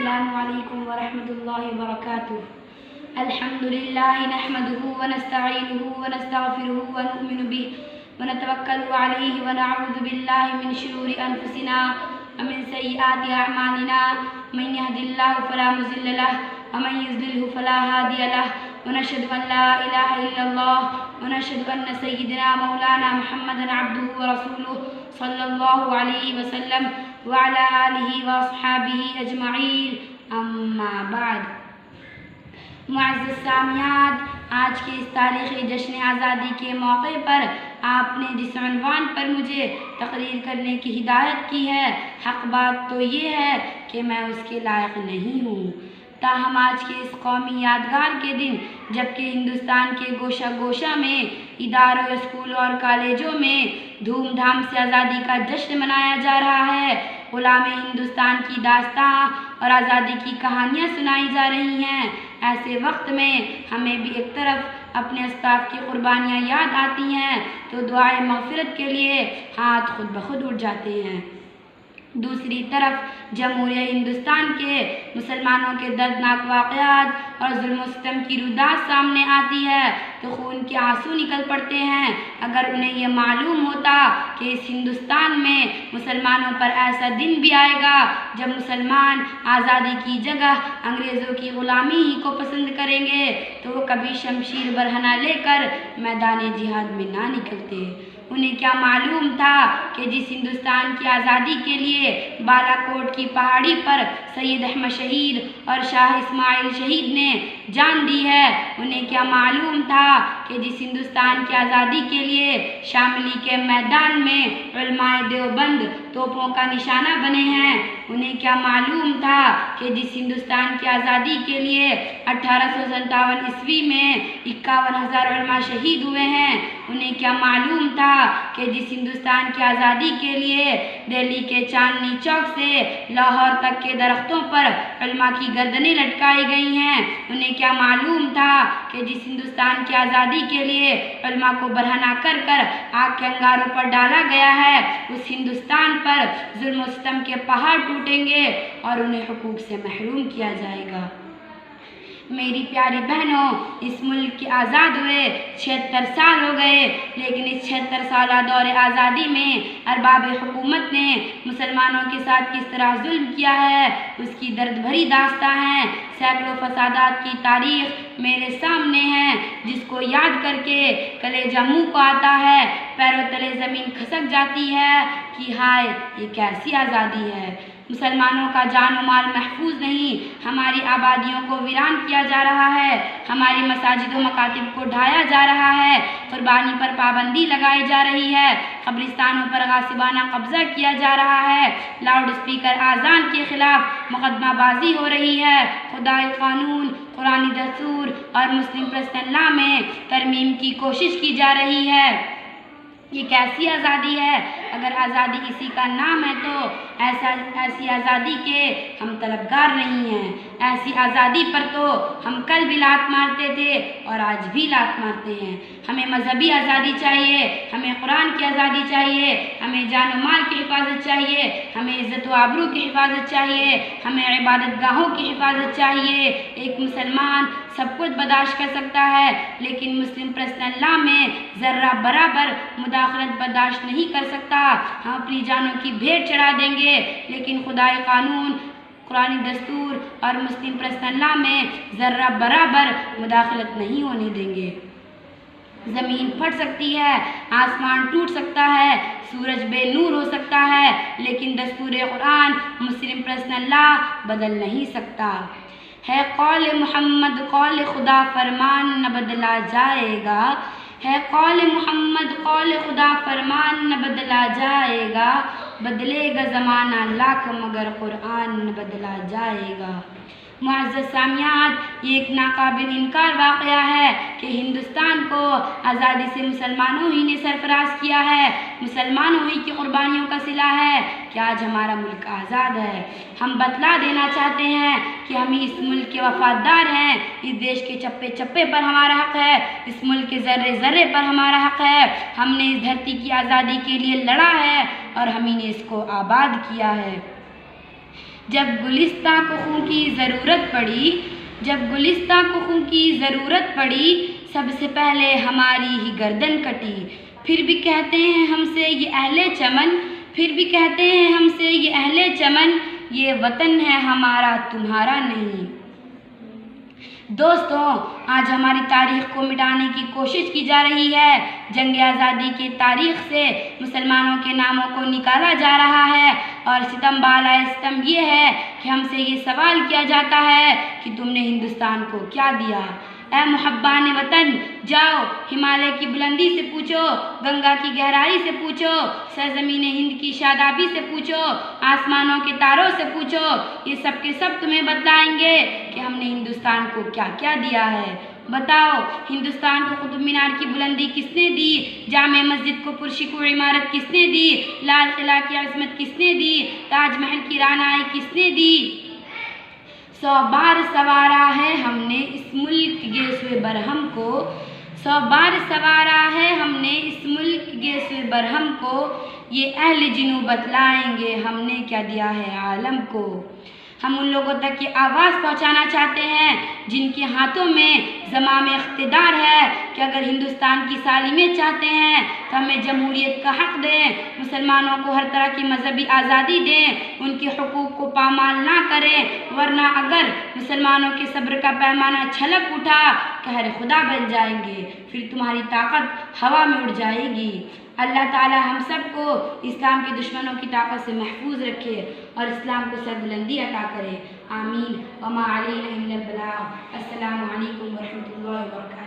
अस्सलामु अलैकुम व रहमतुल्लाहि व बरकातुहू। अल्हम्दुलिल्लाहि नहमदुहु व नस्तईनुहु व नस्तगफिरुहु व नु'मिनु बिही व नतवक्कलु अलैहि व नअऊज़ु बिल्लाहि मिन शुरूरि अनफुसिना व मिन सय्यिआति अअमालिना। मन यहदिल्लाहु फला मुज़िल्ल लहु व मन युज़्लिल्हु फला हादिय लहु व नशहदु अन ला इलाहा इल्लल्लाह व नशहदु अन्न सय्यिदना मौलाना मुहम्मदन अब्दुहु व रसूलुहु सल्लल्लाहु अलैहि वसल्लम व अला आलिहि व अस्हाबिहि अजमईन, अम्मा बाद। मुअज़्ज़ज़ सामियात, आज के इस तारीख़ी जश्न आज़ादी के मौके पर आपने जिस उन्वान पर मुझे तकरीर करने की हिदायत की है, हक़ बात तो ये है कि मैं उसके लायक नहीं हूँ। ताहम आज के इस कौमी यादगार के दिन, जबकि हिंदुस्तान के गोशा गोशा में, इदारों, स्कूलों और कॉलेजों में धूमधाम से आज़ादी का जश्न मनाया जा रहा है, ग़ुलाम हिंदुस्तान की दास्तां और आज़ादी की कहानियाँ सुनाई जा रही हैं, ऐसे वक्त में हमें भी एक तरफ अपने अस्ताफ की कुर्बानियाँ याद आती हैं तो दुआए मग़फ़िरत के लिए हाथ खुद ब खुद उठ जाते हैं। दूसरी तरफ जमहूरिया हिंदुस्तान के मुसलमानों के दर्दनाक वाक़यात और जुल्म व सितम की रुदात सामने आती है तो खून के आंसू निकल पड़ते हैं। अगर उन्हें यह मालूम होता कि इस हिंदुस्तान में मुसलमानों पर ऐसा दिन भी आएगा जब मुसलमान आज़ादी की जगह अंग्रेज़ों की ग़ुलामी ही को पसंद करेंगे, तो वो कभी शमशीर बरहना लेकर मैदान जिहाद में ना निकलते। उन्हें क्या मालूम था कि जिस हिंदुस्तान की आज़ादी के लिए बालाकोट की पहाड़ी पर सैयद अहमद शहीद और शाह इस्माइल शहीद ने जान दी है, उन्हें क्या मालूम था कि जिस हिंदुस्तान की आज़ादी के लिए शामली के मैदान में उलमाए देवबंद तोपों का निशाना बने हैं, उन्हें क्या मालूम था कि जिस हिंदुस्तान की आज़ादी के लिए 1857 ईस्वी में 51,000 उलमा शहीद हुए हैं, उन्हें क्या मालूम था कि जिस हिंदुस्तान की आज़ादी के लिए दिल्ली के चांदनी चौक से लाहौर तक के दरख्तों पर उलमा की गर्दनें लटकाई गई हैं, उन्हें क्या मालूम था कि जिस हिंदुस्तान की आज़ादी के लिए उलमा को बरहना कर कर आग के अंगारों पर डाला गया है, उस हिंदुस्तान पर जुल्म व सितम के पहाड़ टूटेंगे और उन्हें हुकूक से महरूम किया जाएगा। मेरी प्यारी बहनों, इस मुल्क के आज़ाद हुए 76 साल हो गए, लेकिन इस 76 साला दौर आज़ादी में अरबाब हुकूमत ने मुसलमानों के साथ किस तरह जुल्म किया है, उसकी दर्द भरी दास्तां है। सैकड़ों फसादात की तारीख़ मेरे सामने है, जिसको याद करके कलेजा मुँह को आता है, पैरों तले ज़मीन खसक जाती है कि हाय, ये कैसी आज़ादी है। मुसलमानों का जान और माल महफूज नहीं, हमारी आबादियों को वीरान किया जा रहा है, हमारी मसाजिद व मकातिब को ढाया जा रहा है, कुर्बानी पर पाबंदी लगाई जा रही है, कब्रिस्तानों पर गासिबाना कब्जा किया जा रहा है, लाउड स्पीकर आज़ान के खिलाफ मुकदमाबाजी हो रही है, खुदाई कानून, कुरानी दस्तूर और मुस्लिम पर्सनल लॉ में तरमीम की कोशिश की जा रही है। ये कैसी आज़ादी है? अगर आज़ादी इसी का नाम है तो ऐसी आज़ादी के हम तलबगार नहीं हैं। ऐसी आज़ादी पर तो हम कल भी लात मारते थे और आज भी लात मारते हैं। हमें मजहबी आज़ादी चाहिए, हमें कुरान की आज़ादी चाहिए, हमें जान और माल की हिफाजत चाहिए, हमें इज़्ज़त व आबरू की हिफाजत चाहिए, हमें इबादत गाहों की हिफाजत चाहिए। एक मुसलमान सब कुछ बर्दाश्त कर सकता है, लेकिन मुस्लिम पर्सनल लॉ में ज़र्रा बराबर मुदाखलत बर्दाश्त नहीं कर सकता। हम अपनी जानों की भेंट चढ़ा देंगे, लेकिन खुदाई कानून, कुरानी दस्तूर और मुस्लिम पर्सनल लॉ में ज़र्रा बराबर मुदाखलत नहीं होने देंगे। ज़मीन फट सकती है, आसमान टूट सकता है, सूरज बेनूर हो सकता है, लेकिन दस्तूर कुरान, मुस्लिम पर्सनल लॉ बदल नहीं सकता है। कौल मोहम्मद कौल खुदा फरमान न बदला जाएगा, है कौल मोहम्मद कौल खुदा फरमान न बदला जाएगा, बदलेगा ज़माना लाख मगर कुरान न बदला जाएगा। मुअज़्ज़ज़ सामियात, ये एक नाकाबिल इनकार वाक़या है कि हिंदुस्तान को आज़ादी से मुसलमानों ही ने सरफराज किया है, मुसलमानों ही की कुर्बानियों का सिला है कि आज हमारा मुल्क आज़ाद है। हम बतला देना चाहते हैं कि हम इस मुल्क के वफ़ादार हैं, इस देश के चप्पे चप्पे पर हमारा हक़ है, इस मुल्क के ज़र्रे ज़र्रे पर हमारा हक़ है। हमने इस धरती की आज़ादी के लिए लड़ा है और हम ही ने इसको आबाद किया है। जब गुलिस्तां को खून की ज़रूरत पड़ी, जब गुलिस्तां को खून की ज़रूरत पड़ी, सबसे पहले हमारी ही गर्दन कटी। फिर भी कहते हैं हमसे ये अहले चमन, फिर भी कहते हैं हमसे ये अहले चमन, ये वतन है हमारा तुम्हारा नहीं। दोस्तों, आज हमारी तारीख़ को मिटाने की कोशिश की जा रही है। जंग आज़ादी की तारीख़ से मुसलमानों के नामों को निकाला जा रहा है और सितम बाला सितम ये है कि हमसे ये सवाल किया जाता है कि तुमने हिंदुस्तान को क्या दिया। ऐ मुहब्बान वतन, जाओ हिमालय की बुलंदी से पूछो, गंगा की गहराई से पूछो, सरज़मीन हिंद की शादाबी से पूछो, आसमानों के तारों से पूछो, ये सब के सब तुम्हें बतलाएंगे कि हमने हिंदुस्तान को क्या क्या दिया है। बताओ, हिंदुस्तान को कुतुब मीनार की बुलंदी किसने दी? जामे मस्जिद को पुरशिकूर इमारत किसने दी? लाल किला की अज़मत किसने दी? ताजमहल की रानाई किसने दी? 100 बार सवारा है हमने इस मुल्क के सुए बरहम को, 100 बार सवारा है हमने इस मुल्क के सुए बरहम को, ये अहले जिन्नू बतलाएंगे हमने क्या दिया है आलम को। हम उन लोगों तक ये आवाज़ पहुंचाना चाहते हैं जिनके हाथों में ज़माम इख्तिदार है कि अगर हिंदुस्तान की सालिमियत चाहते हैं तो हमें जमहूरियत का हक़ दें, मुसलमानों को हर तरह की मजहबी आज़ादी दें, उनके हुकूक़ को पामाल ना करें, वरना अगर मुसलमानों के सब्र का पैमाना छलक उठा कहर खुदा बन जाएंगे, फिर तुम्हारी ताकत हवा में उड़ जाएगी। अल्लाह ताला हम सब को इस्लाम के दुश्मनों की ताकत से महफूज रखे और इस्लाम को सरबुलंदी अता करे। आमीन। वमा अलैना इल्लल बलाग। अस्सलामु अलैकुम व रहमतुल्लाहि व बरकातहू।